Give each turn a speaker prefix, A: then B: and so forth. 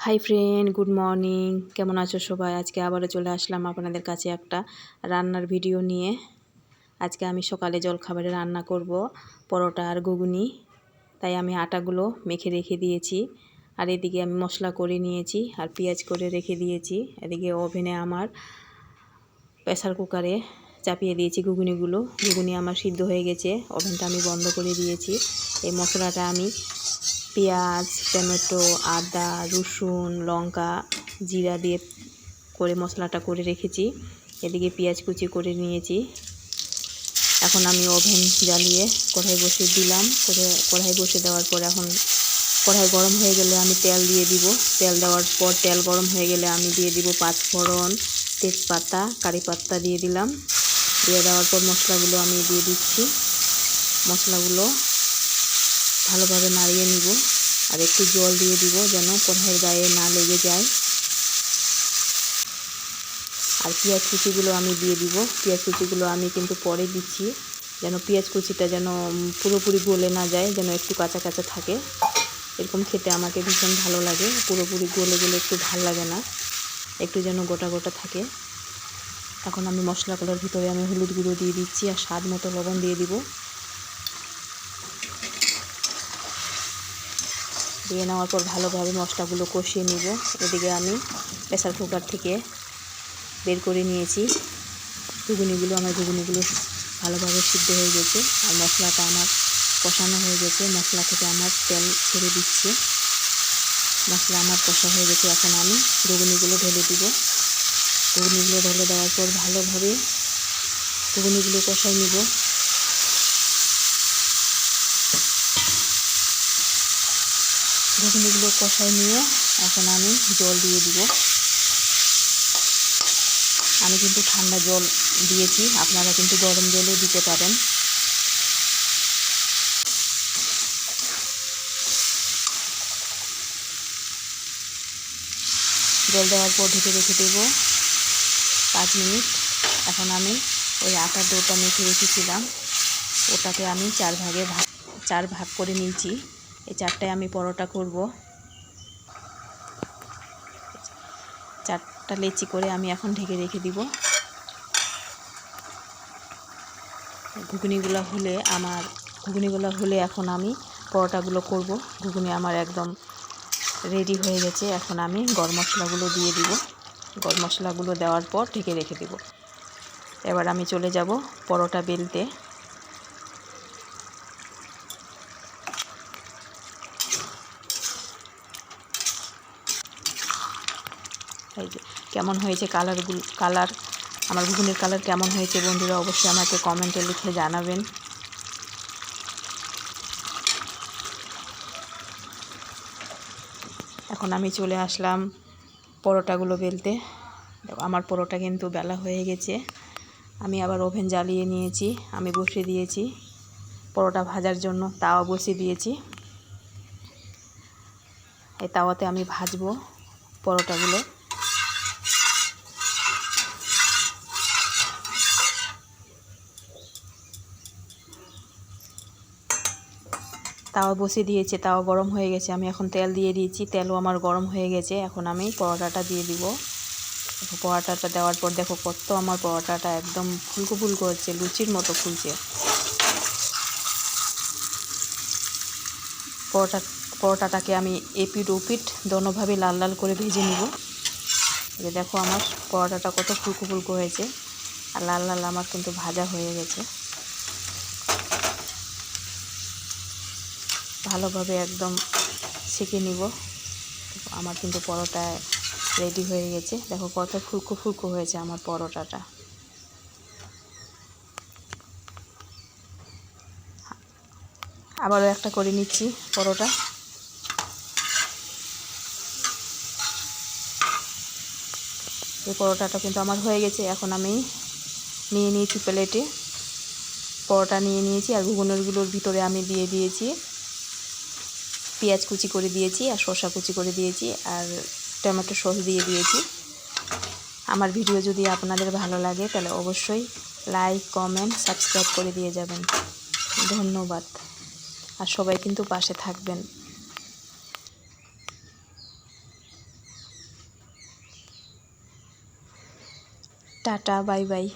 A: Hi friend, good morning. কেমন আছো সবাই? আজকে আবারও চলে আসলাম আপনাদের কাছে একটা রান্নার ভিডিও নিয়ে। আজকে আমি সকালে জলখাবারে রান্না করব পরোটা আর ঘুগনি। তাই আমি আটাগুলো মেখে রেখে দিয়েছি, আর এদিকে আমি মশলা করে নিয়েছি আর পেঁয়াজ করে রেখে দিয়েছি। এদিকে ওভেনে আমার প্রেসার কুকারে চাপিয়ে দিয়েছি ঘুগনি আমার সিদ্ধ হয়ে গেছে। ওভেনটা আমি বন্ধ করে দিয়েছি। এই মশলাটা আমি পেঁয়াজ, টমেটো, আদা, রসুন, লঙ্কা, জিরা দিয়ে করে মশলাটা করে রেখেছি। এদিকে পেঁয়াজ কুচি করে নিয়েছি। এখন আমি ওভেন জ্বালিয়ে কড়াই বসিয়ে দিলাম। কড়াই বসিয়ে দেওয়ার পর এখন কড়াই গরম হয়ে গেলে আমি তেল দিয়ে দিব। তেল দেওয়ার পর তেল গরম হয়ে গেলে আমি দিয়ে দিব পাঁচফোড়ন, তেজপাতা, কারি পাতা দিয়ে দিলাম। দিয়ে দেওয়ার পর মশলাগুলো আমি দিয়ে দিচ্ছি। মশলাগুলো ভালোভাবে নাড়িয়ে নিব, আর একটু জল দিয়ে দিব যেন কড়াইয়ের গায়ে না লেগে যায়। আর পেঁয়াজ কুচিগুলো আমি দিয়ে দিব। পেঁয়াজ কুচিগুলো আমি কিন্তু পরে দিচ্ছি, যেন পেঁয়াজ কুচিটা যেন পুরোপুরি গলে না যায়, যেন একটু কাঁচা কাঁচা থাকে। এরকম খেতে আমাকে ভীষণ ভালো লাগে। পুরোপুরি গলে গেলে একটু ভালো লাগে না, একটু যেন গোটা গোটা থাকে। এখন আমি মশলাগুলোর ভিতরে আমি হলুদ গুঁড়ো দিয়ে দিচ্ছি আর স্বাদ মতো লবণ দিয়ে দিব। দিয়ে নেওয়ার পর ভালোভাবে মশলাগুলো কষিয়ে নিব। এদিকে আমি প্রেসার কুকার থেকে বের করে নিয়েছি আমার ঘুগনিগুলো ভালোভাবে সিদ্ধ হয়ে গেছে, আর মশলাটা আমার কষানো হয়ে গেছে। মশলা থেকে আমার তেল ছেড়ে দিচ্ছে। মশলা আমার কষা হয়ে গেছে। এখন আমি ঘুগনিগুলো ঢেলে দিব। ঘুগনিগুলো ঢেলে দেওয়ার পর ভালোভাবে ঘুগনিগুলো কষাই নিব। ঘুগনিগুলো কষাই নিয়ে এখন আমি জল দিয়ে দিব। আমি কিন্তু ঠান্ডা জল দিয়েছি, আপনারা কিন্তু গরম জলও দিতে পারেন। জল দেওয়ার পর ঢেকে রেখে দেব 5 মিনিট। এখন আমি ওই আটার ডোটা মেখে রেখেছিলাম, ওটাকে আমি 4 ভাগ করে নিয়েছি। এই 4টায় আমি পরোটা করব। 4টা লেচি করে আমি এখন ঢেকে রেখে দিব। ঘুগনিগুলো হলে এখন আমি পরোটাগুলো করব। ঘুগনি আমার একদম রেডি হয়ে গেছে। এখন আমি গরম মশলাগুলো দিয়ে দিব। গরম মশলাগুলো দেওয়ার পর ঢেকে রেখে দিব। এবার আমি চলে যাব পরোটা বেলতে। এই যে কেমন হয়েছে কালার আমার ঘুগনির কালার কেমন হয়েছে বন্ধুরা অবশ্যই আমাকে কমেন্টে লিখে জানাবেন। এখন আমি চলে আসলাম পরোটাগুলো বেলতে। আমার পরোটা কিন্তু বেলা হয়ে গেছে। আমি আবার ওভেন জ্বালিয়ে নিয়েছি, আমি বসিয়ে দিয়েছি পরোটা ভাজার জন্য। তাওয়া বসিয়ে দিয়েছি। এই তাওয়াতে আমি ভাজবো পরোটাগুলো। তাওয়া বসিয়ে দিয়েছে, তাওয়া গরম হয়ে গেছে। আমি এখন তেল দিয়ে দিয়েছি, তেলও আমার গরম হয়ে গেছে। এখন আমি পরোটাটা দিয়ে দিব। পরোটাটা দেওয়ার পর দেখো কত আমার পরোটাটা একদম ফুলকো ফুলকো হচ্ছে, লুচির মতো ফুলছে। পরোটাটাকে আমি এপিট ওপিট দোনোভাবে লাল লাল করে ভেজে নিব। যে দেখো আমার পরোটাটা কত ফুলকো ফুলকো হয়েছে, আর লাল লাল আমার কিন্তু ভাজা হয়ে গেছে। ভালোভাবে একদম সেঁকে নিব। আমার কিন্তু পরোটা রেডি হয়ে গেছে। দেখো কত ফুলকো ফুলকো হয়েছে আমার পরোটাটা। আবারও একটা করে নিচ্ছি পরোটা। এই পরোটাটা কিন্তু আমার হয়ে গেছে। এখন আমি নিয়ে নিয়েছি প্লেটে, পরোটা নিয়ে নিয়েছি। আর ঘুগনিগুলোর ভিতরে আমি দিয়ে দিয়েছি পেঁয়াজ কুচি করে দিয়েছি, আর শসা কুচি করে দিয়েছি, আর টমেটো সস দিয়ে দিয়েছি। আমার ভিডিও যদি আপনাদের ভালো লাগে তাহলে অবশ্যই লাইক, কমেন্ট, সাবস্ক্রাইব করে দিয়ে যাবেন। ধন্যবাদ। আর সবাই কিন্তু পাশে থাকবেন। Tata, bye bye.